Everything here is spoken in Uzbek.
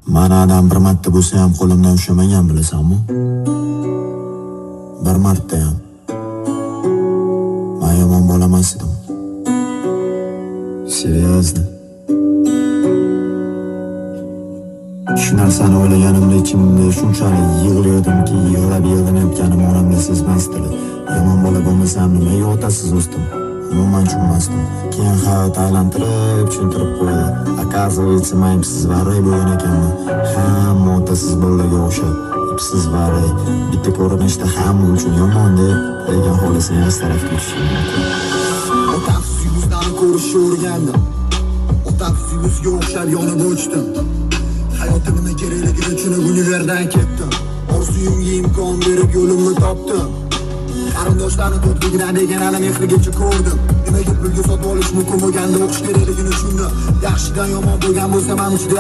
Manadan bir marta bo'lsa ham qo'limdan ushlamagan bilasanmi? Bir marta ham. Men yomon bola emas edim. Seriyozmi? Shu narsani o'ylaganimda ichimda shunchalik yig'liyordimki, yig'lab yig'lanayotganim onamga sezmasdi. Yomon bola bo'lmasam nimaga otasiz o'sdim? Umuman tushunmasdim. Keyin hayot aylantirib, tushuntirib qo'ydi. Оказывается, men ipsiz varray bo'lgan ekanman. Hamma otasiz bolalarga o'xshab, ipsiz varray. Bitta ko'rinishda hamma uchun yomon deb lekin xohlasa yaxshi tarafga o'tishim mumkin. Otasiz yuzdan ko'rishni o'rgandim. Otasiz yuzga o'xshab yonib o'chdim. Hayotda nima kerakligini tushunib univerdan ketdim. Orzuyimga imkon berib yo'limni topdim. Qarindoshlarni to'pligidan deganani mehrigacha ko'rdim. Nimaga pulga sotib olish mumkin bo'lganda o'qish kerakligini tushundim. Yaxshidan yomon bo'lgan bo'lsa, men juda